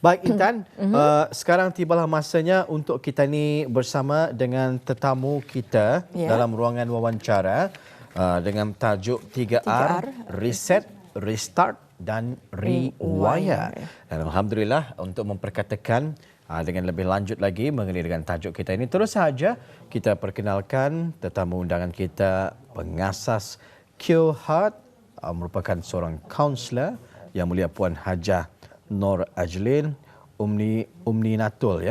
Baik Intan, sekarang tibalah masanya untuk kita ni bersama dengan tetamu kita dalam ruangan wawancara dengan tajuk 3R, Reset, Restart dan Rewire. Dan Alhamdulillah untuk memperkatakan dengan lebih lanjut lagi mengenai dengan tajuk kita ini, terus saja kita perkenalkan tetamu undangan kita, pengasas Cure Heart, merupakan seorang kaunselor yang mulia Puan Hajah Nur Ajlin Umminatul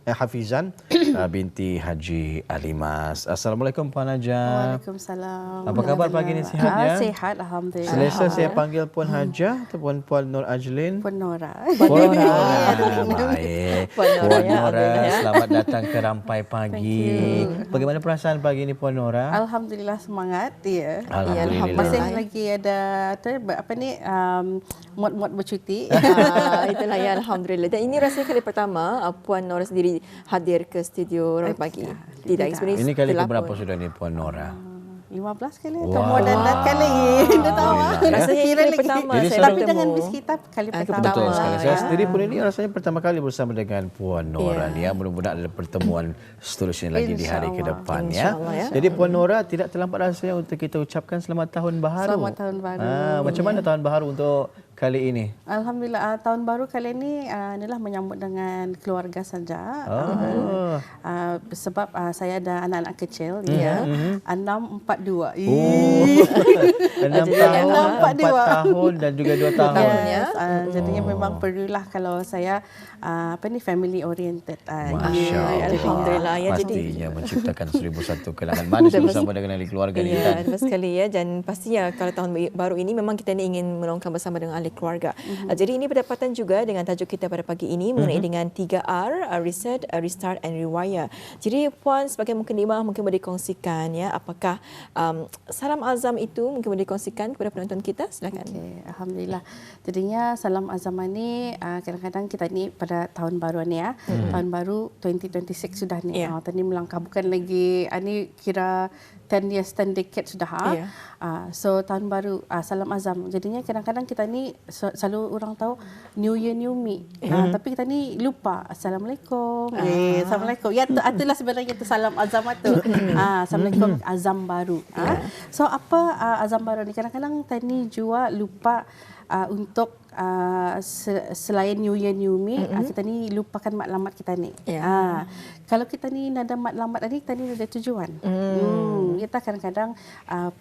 Hafizan binti Haji Alimas. Assalamualaikum Puan Hajah. Waalaikumsalam. Apa khabar pagi ini, sihat ya? Sihat alhamdulillah. Selesa saya panggil Puan Hajah ataupun Puan Nur Ajlin? Puan Nora. Puan Nora. Baik. Puan Nora, selamat datang ke Rampai Pagi. Bagaimana perasaan pagi ini Puan Nora? Alhamdulillah semangat ya. Alhamdulillah. Masih lagi ada mod bercuti. Itulah ya, alhamdulillah. Dan ini rasanya kali pertama Puan Nora sendiri hadir ke studio Rampai Pagi. Tidak, sebenarnya ini kali keberapa sudah ni Puan Nora? 15 kali atau more than that kali. Dah tahu. Rasanya ini kali pertama saya tapi bertemu. dengan bis kita kali pertama. Betul sekali. Saya sendiri pun ini rasanya pertama kali bersama dengan Puan Nora ni. Mudah-mudahan ada pertemuan seterusnya lagi di hari ke depan ya. Jadi Puan Nora, tidak terlambat rasanya untuk kita ucapkan selamat tahun baharu. Selamat tahun baru. Macam mana tahun baharu untuk kali ini? Alhamdulillah tahun baru kali ini inilah menyambut dengan keluarga saja. Sebab saya ada anak-anak kecil ya. 642. 6 tahun, 4 tahun dan juga 2 tahun. Yes. Jadinya memang perlulah kalau saya family oriented. Alhamdulillah ya. Pastinya menciptakan 1001 kenangan manis bersama dengan ahli keluarga ni. Ya, betul sekali ya. Dan pastinya kalau tahun baru ini memang kita ni ingin melongkang bersama dengan ahli keluarga. Jadi ini berdapatan juga dengan tajuk kita pada pagi ini mengenai dengan 3R, Reset, Restart and Rewire. Jadi Puan sebagai mukadimah mungkin boleh kongsikan ya, apakah salam azam itu mungkin boleh dikongsikan kepada penonton kita? Silakan. Okay, alhamdulillah. Jadinya salam azam ni kadang-kadang kita ni pada tahun baru ni ya. Tahun baru 2026 sudah ni. Tadi melangkah bukan lagi ni kira 10 years 10 decade sudah. So tahun baru salam azam. Jadinya kadang-kadang kita ni selalu orang tahu new year new me. Tapi kita ni lupa assalamualaikum. Assalamualaikum. Ya itulah sebenarnya itu salam azam tu. Assalamualaikum azam baru. So apa azam baru ni? Kadang-kadang kita ni juga lupa untuk selain New Year New Me, kita ni lupakan matlamat kita ni. Kalau kita ni ada matlamat tadi, kita ni ada tujuan. Kita kadang-kadang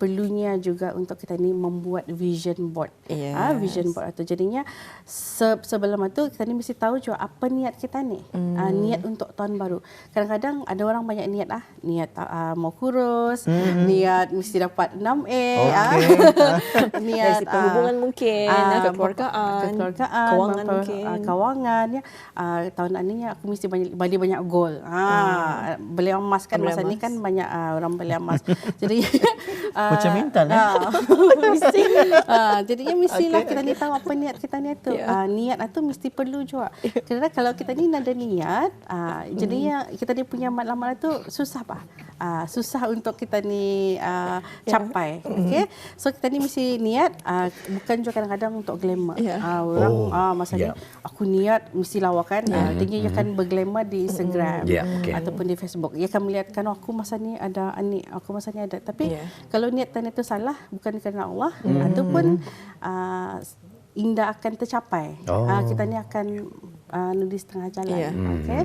perlunya juga untuk kita ni membuat vision board. Vision board itu jadinya sebelum itu kita ni mesti tahu juga apa niat kita ni. Niat untuk tahun baru. Kadang-kadang ada orang banyak niat niat mau kurus, niat mesti dapat 6A, niat hubungan mungkin, kekeluargaan, kewangan mungkin. Kewangan ya. Tahun ini aku mesti banyak goal. Beli emas kan masa ni kan banyak orang beli emas. Jadi macam Intan mesti. Jadinya mestilah kita ni tahu apa niat kita ni tu. Niat itu mesti perlu juga. Kerana kalau kita ni ada niat, jadinya kita ni punya matlamat itu susah susah untuk kita ni capai. Okay? So kita ni mesti niat, bukan juga kadang-kadang untuk glamour. Orang masa ni aku niat mesti lawakan, tinggi akan berglamour di Instagram ataupun di Facebook. Ia akan melihatkan aku masa ni ada ni, aku masa ni ada. Tapi kalau niatan itu salah, bukan kerana Allah ataupun indah akan tercapai. Kita ni akan nulis setengah jalan. Okay?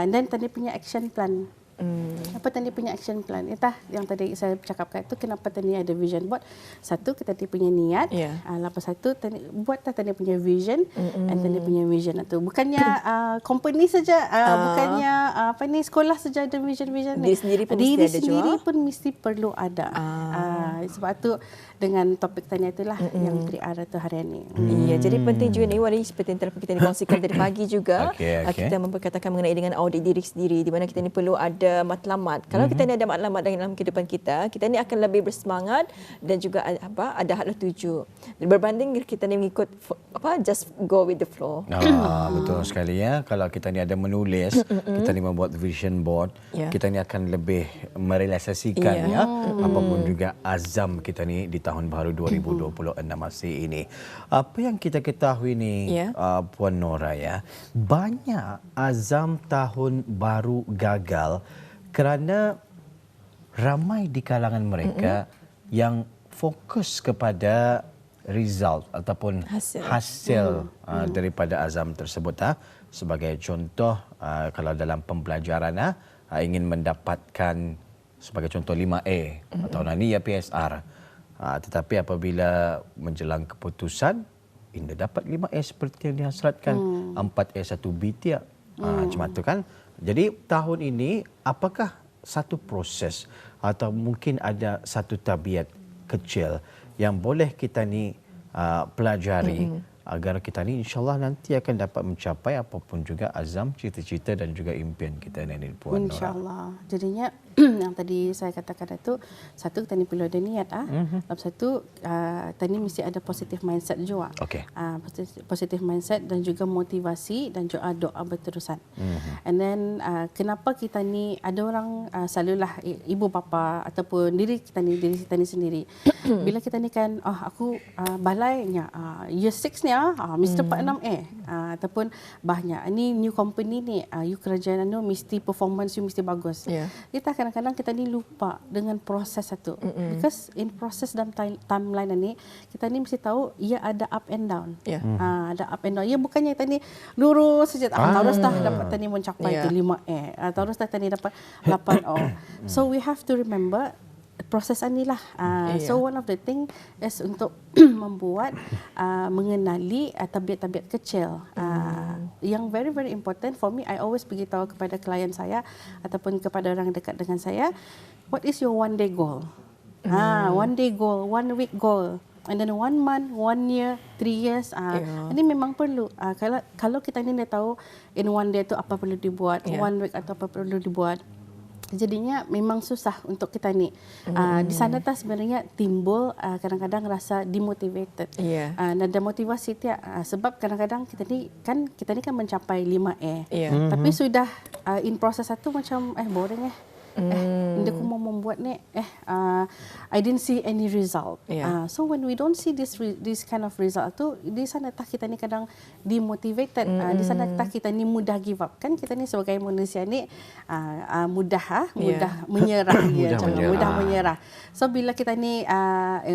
Dan tadi punya action plan. Apa tadi punya action plan? Itah yang tadi saya cakapkan itu kenapa tadi ada vision board. Satu kita tadi punya niat, lepas satu tadi buat tadi punya vision, dan tadi punya vision itu bukannya company saja, bukannya sekolah saja ada vision ni. Diri sendiri pun diri sendiri pun mesti perlu ada. Sebab itu dengan topik tanya itulah yang 3R itu hari ini. Ya, jadi penting juga ni Wali seperti yang telah kita kongsikan dari pagi juga. Kita memperkatakan mengenai dengan audit diri sendiri di mana kita ni perlu ada matlamat. Kalau kita ni ada matlamat dalam kehidupan kita, kita ni akan lebih bersemangat dan juga ada hadlah tuju. Berbanding kita ni mengikut just go with the flow. Betul sekali ya. Kalau kita ni ada menulis, kita ni membuat vision board, kita ni akan lebih merealisasikan apapun juga azam azam kita ni di tahun baru 2026 masih ini. Apa yang kita ketahui ni, Puan Nora ya, banyak azam tahun baru gagal kerana ramai di kalangan mereka yang fokus kepada result ataupun hasil daripada azam tersebut. Sebagai contoh, kalau dalam pembelajaran ingin mendapatkan sebagai contoh 5A atau ni ya PSR. Tetapi apabila menjelang keputusan, Indah dapat 5A seperti yang dihasratkan, 4A 1B tiap. Macam tu kan. Jadi tahun ini apakah satu proses atau mungkin ada satu tabiat kecil yang boleh kita ni pelajari agar kita ni insyaAllah nanti akan dapat mencapai apapun juga azam, cita-cita dan juga impian kita ni Puan Nora. InsyaAllah. Jadinya yang tadi saya katakan itu, satu kita ni perlu ada niat. Lepas satu, kita ni mesti ada positive mindset juga. Positive mindset dan juga motivasi dan juga doa berterusan. And then kenapa kita ni, ada orang selalulah ibu bapa ataupun diri kita ni sendiri. Bila kita ni kan, aku balainya year 6 ni mesti dapat 6A ataupun banyak ni new company ni you kerja mesti performance you mesti bagus. Kita kadang-kadang kita ni lupa dengan proses satu. Because in proses dalam timeline ni kita ni mesti tahu ia ada up and down. Ada up and down. Ya bukannya kita ni lurus saja. Terus dah dapat tadi mencapai ke 5A. Terus dah tadi dapat 8O. So we have to remember proses inilah. So one of the thing is untuk membuat mengenali tabiat-tabiat kecil yang very very important for me. I always beritahu kepada klien saya ataupun kepada orang dekat dengan saya, what is your one day goal? One day goal, 1 week goal. And then 1 month, 1 year, 3 years. Ini memang perlu. Kalau kita ni dah tahu in 1 day tu apa perlu dibuat, 1 week atau apa perlu dibuat, jadinya memang susah untuk kita ni. Di sana tak sebenarnya timbul kadang-kadang rasa demotivated. Dan demotivasi tiap sebab kadang-kadang kita ni kan mencapai 5A. Tapi sudah in proses satu macam boring aku mau membuat ni I didn't see any result. So when we don't see this kind of result tu, di sana tak kita ni kadang demotivated. Di sana tak kita ni mudah give up. Kan kita ni sebagai manusia ni mudah menyerah. Mudah menyerah. So bila kita ni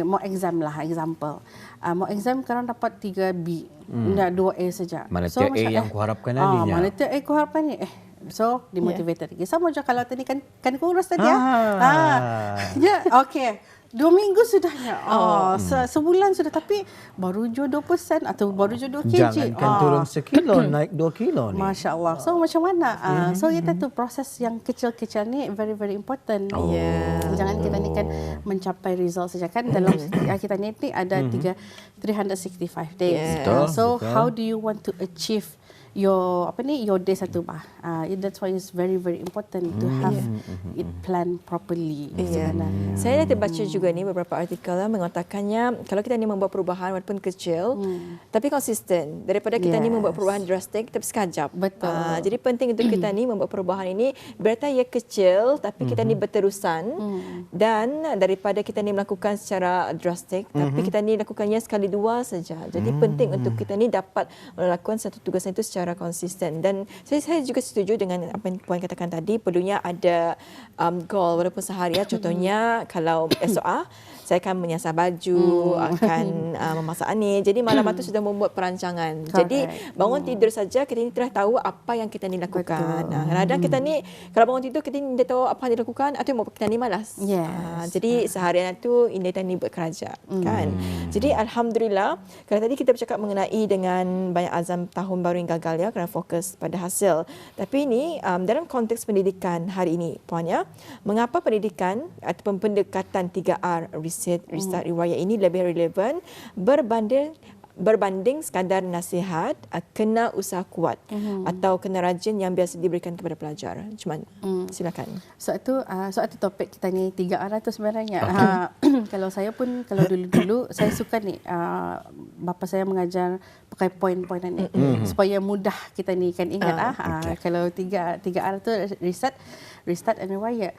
mau exam lah, example. Mau exam sekarang dapat 3B, tidak 2A saja. Mana so, A yang kuharapkan tadinya? Mana A kuharapkan ni? So demotivated lagi. Sama je kalau tadi kan kurus tadi okey. 2 minggu sudahnya. Sebulan sudah tapi baru je 2% atau baru je 2 kg. Jangankan turun sekilo, naik 2 kilo ni. Masya-Allah. So macam mana? So kita tu proses yang kecil-kecil ni very very important. Jangan kita ni kan mencapai result saja kan dalam kita ni ada 365 days. So how do you want to achieve your day satu that's why it's very very important to have it planned properly. Saya dah terbaca juga ni beberapa artikel mengatakannya kalau kita ni membuat perubahan walaupun kecil tapi konsisten daripada kita ni membuat perubahan drastik tapi sekejap. Jadi penting untuk kita ni membuat perubahan ini berarti ia kecil tapi kita ni berterusan dan daripada kita ni melakukan secara drastik tapi kita ni lakukannya sekali dua saja. Jadi penting untuk kita ni dapat melakukan satu tugasan itu secara konsisten. Dan saya juga setuju dengan apa yang Puan katakan tadi, perlunya ada goal walaupun seharian. Contohnya kalau SOA, saya akan menyiasat baju, akan memasak ni. Jadi malam itu sudah membuat perancangan. Jadi bangun tidur saja kita ni telah tahu apa yang kita ni lakukan. Kadang-kadang kita ni kalau bangun tidur kita ni dah tahu apa yang dilakukan atau kita ni malas. Jadi seharian itu Indah ni bekerja kan. Jadi alhamdulillah kalau tadi kita bercakap mengenai dengan banyak azam tahun baru yang gagal kerana fokus pada hasil. Tapi ini dalam konteks pendidikan hari ini Puan ya, mengapa pendidikan ataupun pendekatan 3R Reset, Restart, Rewire ini lebih relevan berbanding sekadar nasihat kena usaha kuat atau kena rajin yang biasa diberikan kepada pelajar. Macam mana? Silakan. Soal topik kita ni 3R tu sebenarnya. Kalau saya pun kalau dulu-dulu saya suka ni bapa saya mengajar pakai poin-poin ni supaya mudah kita ni kan ingat kalau 3R tu reset, restart and rewire.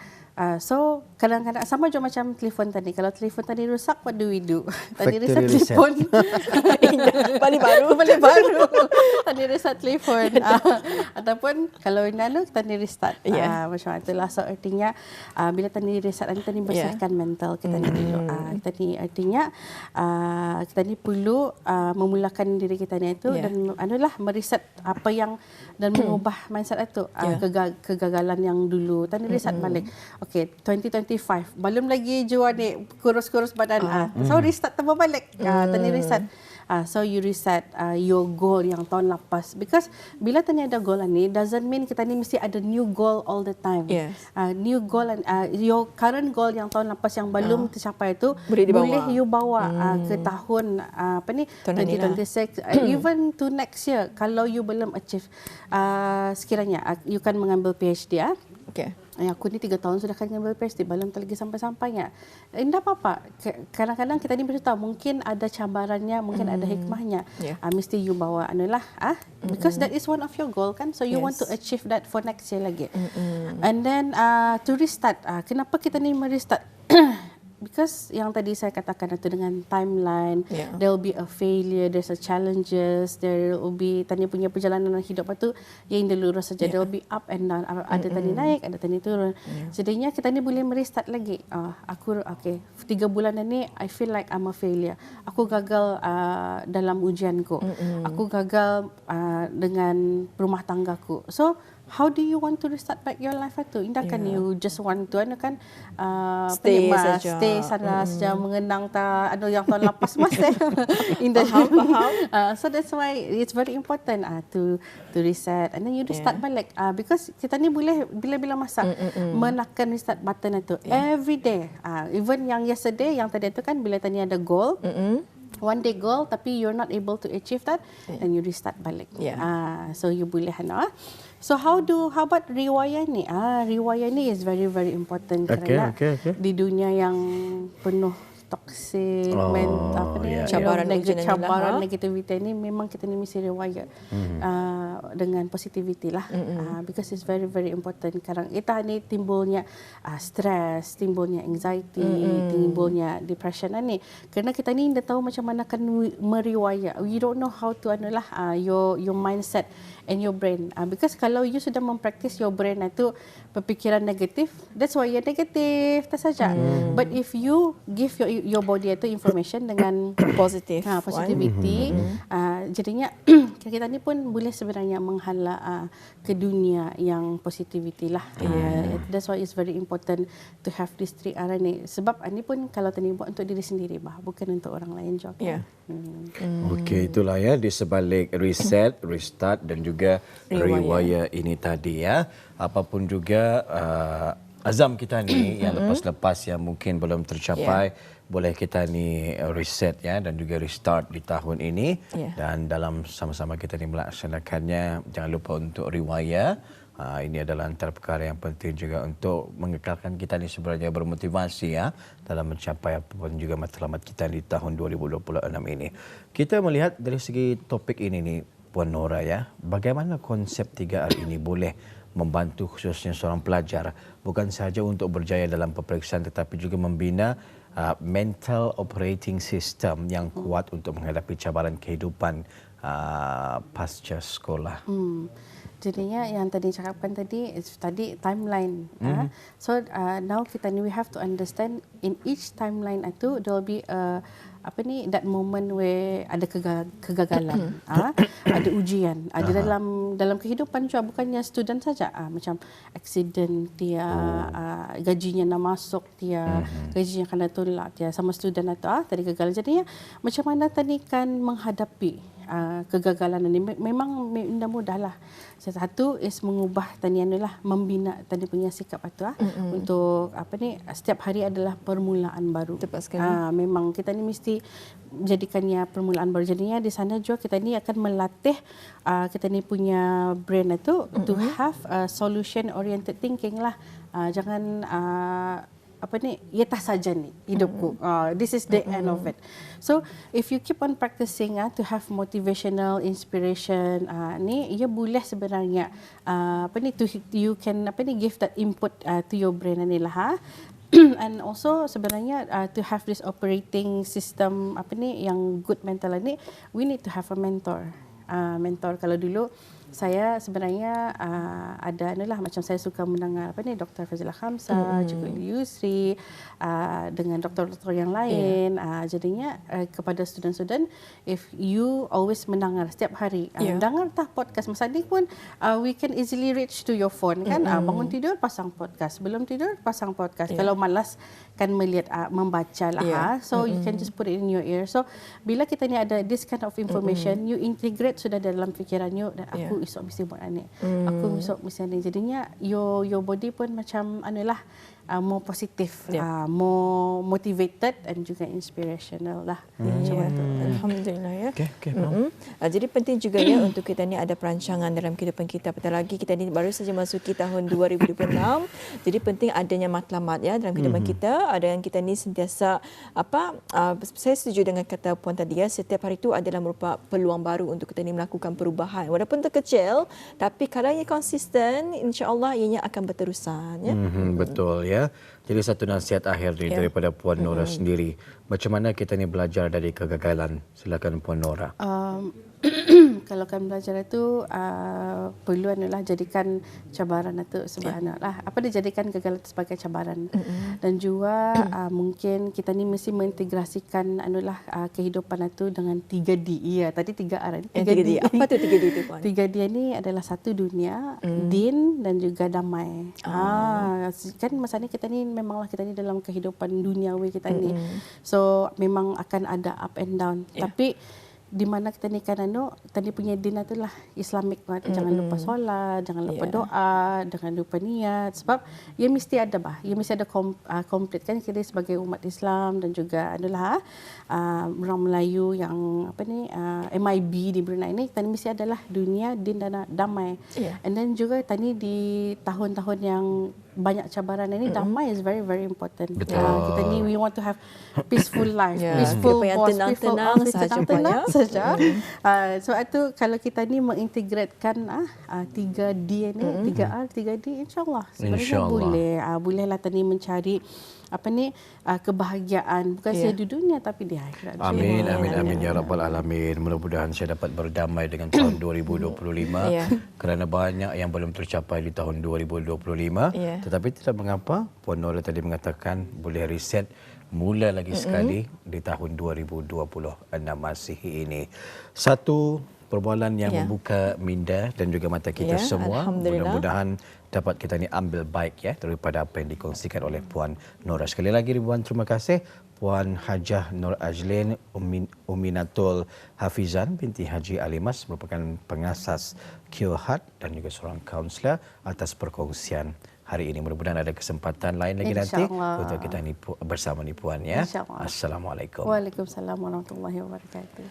So kadang-kadang sama juga macam telefon tadi. Kalau telefon tadi rosak, what do we do? Tadi Factory reset reset. telefon. Balik baru. Balik baru. Tadi reset telefon. Ataupun kalau nano tadi restart. Macam itulah. So artinya bila tadi reset tadi bersihkan mental kita ni dulu. Tadi artinya kita ni perlu memulakan diri kita ni itu dan adalah mereset apa yang dan mengubah mindset itu. Kegagalan yang dulu tadi reset balik. Okay, 2025 belum lagi jual ni kurus-kurus badan. So restart tambah balik. Tadi reset. So you reset your goal yang tahun lepas. Because bila tadi ada goal ni, doesn't mean kita ni mesti ada new goal all the time. Yes. New goal and your current goal yang tahun lepas yang belum tercapai itu boleh you bawa ke tahun 2026, even to next year. Kalau you belum achieve, sekiranya you kan mengambil PhD. Okay. Aku ni 3 tahun sudah kan mengambil PhD, belum lagi sampai-sampainya. Tidak apa-apa. Kadang-kadang kita ni mesti tahu mungkin ada cabarannya, mungkin ada hikmahnya. Mesti you bawa anulah. Because that is one of your goal kan. So you want to achieve that for next year lagi. And then to restart. Kenapa kita ni merestart? Because yang tadi saya katakan itu dengan timeline, there will be a failure, there's a challenges, there will be tadi punya perjalanan hidup itu yang lurus saja, there will be up and down, ada tadi naik, ada tadi turun. Jadinya kita ni boleh merestart lagi. Aku 3 bulan ini I feel like I'm a failure. Aku gagal dalam ujianku. Aku gagal dengan rumah tanggaku. So how do you want to restart back your life itu? Indah kan you just want to kan stay saja. Stay sana saja mengenang yang tahun lepas masa. Indah faham. So that's why it's very important to reset and then you restart balik. Because kita ni boleh bila-bila masa menekan restart button itu every day. Even yang yesterday yang tadi itu kan bila tadi ada goal. One day goal tapi you're not able to achieve that, then you restart balik. So you boleh So how about riwayat ni? Riwayat ni is very very important kerana di dunia yang penuh toxic, cabaran negativity ni memang kita ni mesti riwayat dengan positivity lah. Because it's very very important. Sekarang kita ni timbulnya stress, timbulnya anxiety, timbulnya depression ni. Kerana kita ni dah tahu macam mana akan meriwayat. We don't know how to your mindset and your brain. Because kalau you sudah mempraktis your brain itu berfikiran negatif, that's why you're negative, tak saja. But if you give your body itu information dengan positivity, jadinya kita ni pun boleh sebenarnya menghala ke dunia yang positivity lah. That's why it's very important to have this 3R ni. Sebab ini pun kalau tadi buat untuk diri sendiri bukan untuk orang lain juga. Okey, itulah ya di sebalik reset, restart dan juga riwayat ini tadi ya. Apapun juga azam kita ni yang lepas-lepas yang mungkin belum tercapai, boleh kita ni reset ya dan juga restart di tahun ini. Dan dalam sama-sama kita ni melaksanakannya, jangan lupa untuk riwayat. Ini adalah antara perkara yang penting juga untuk mengekalkan kita ni sebenarnya bermotivasi ya dalam mencapai apapun juga matlamat kita di tahun 2026 ini. Kita melihat dari segi topik ini nih Puan Nora ya, bagaimana konsep 3R ini boleh membantu khususnya seorang pelajar bukan sahaja untuk berjaya dalam peperiksaan tetapi juga membina mental operating system yang kuat untuk menghadapi cabaran kehidupan pasca sekolah. Jadinya yang tadi cakapkan tadi timeline. So now kita ni we have to understand in each timeline itu there will be that moment where ada kegagalan, ada ujian, ada dalam kehidupan juga bukannya student saja, macam accident dia, gajinya nak masuk dia, gajinya kena tolak dia sama student itu tadi gagal. Jadinya macam mana tadi kan menghadapi kegagalan ini memang tidak mudahlah. Satu is mengubah tadi membina tadi punya sikap itu untuk setiap hari adalah permulaan baru. Memang kita ni mesti jadikannya permulaan baru. Jadinya di sana juga kita ni akan melatih kita ni punya brain itu to have solution oriented thinking lah. Jangan ya tak saja ni hidupku. This is the end of it. So if you keep on practicing to have motivational inspiration ni, ia boleh sebenarnya you can give that input to your brain ni lah. And also sebenarnya to have this operating system yang good mental ni, we need to have a mentor. Mentor kalau dulu saya sebenarnya ada macam saya suka mendengar Dr. Fazila Khamsa, Cikgu Yusri dengan doktor-doktor yang lain. Jadinya kepada student-student, if you always mendengar setiap hari, dengar tak podcast masa ni pun we can easily reach to your phone kan. Bangun tidur pasang podcast, belum tidur pasang podcast. Kalau malas kan melihat membaca lah. So you can just put it in your ear. So bila kita ni ada this kind of information, you integrate sudah dalam fikiran you, dan aku esok mesti buat ni. Aku esok mesti ni. Jadinya your body pun macam more positif, more motivated and juga inspirational lah. Macam tu. Alhamdulillah ya. Okay. Jadi penting juga ya untuk kita ni ada perancangan dalam kehidupan kita. Apatah lagi kita ni baru saja masuki tahun 2026. Jadi penting adanya matlamat ya dalam kehidupan kita. Dengan kita ni sentiasa saya setuju dengan kata puan tadi ya, setiap hari itu adalah merupakan peluang baru untuk kita ni melakukan perubahan. Walaupun terkecil, tapi kalau ia konsisten, insya-Allah ianya akan berterusan ya. Betul ya. Jadi satu nasihat akhir daripada Puan Nora sendiri. Macam mana kita ni belajar dari kegagalan? Silakan Puan Nora. Kalau kan belajar itu perlu jadikan cabaran itu sebenarnya dijadikan kegagalan itu sebagai cabaran. Dan juga mungkin kita ni mesti mengintegrasikan kehidupan itu dengan 3D. Ya, tadi 3R. 3D. Apa tu 3D itu Puan? 3D ni adalah satu dunia, din dan juga damai. Kan masa ni kita ni memanglah kita ni dalam kehidupan duniawi kita ni. So memang akan ada up and down. Tapi di mana kita ni kan tadi punya din itulah Islamik. Jangan lupa solat, jangan lupa doa, jangan lupa niat, sebab ia mesti ada ia mesti ada komplit kan kita sebagai umat Islam, dan juga orang Melayu yang MIB di Brunei ni tadi mesti adalah dunia, din dan damai. And then juga tadi di tahun-tahun yang banyak cabaran ini, damai is very very important. Kita ni we want to have peaceful life, peaceful boss, tenang saja. So itu kalau kita ni mengintegratekan 3D ni, 3R, 3D, insyaAllah sebenarnya bolehlah tadi mencari kebahagiaan bukan saja di dunia tapi di akhirat. Amin ya rabbal alamin. Mudah-mudahan saya dapat berdamai dengan tahun 2025 kerana banyak yang belum tercapai di tahun 2025. Tetapi tidak mengapa, Puan Nora tadi mengatakan boleh reset mula lagi sekali di tahun 2026 Masihi ini. Satu perbualan yang membuka minda dan juga mata kita semua. Mudah-mudahan dapat kita ni ambil baik daripada apa yang dikongsikan oleh Puan Nora. Sekali lagi ribuan terima kasih Puan Hajah Nur Ajlin Uminatul Hafizan binti Haji Alimas, merupakan pengasas Kiohat dan juga seorang kaunselor, atas perkongsian hari ini. Mudah-mudahan ada kesempatan lain lagi nanti untuk kita ni bersama ni Puan ya. Assalamualaikum. Waalaikumsalam warahmatullahi wabarakatuh.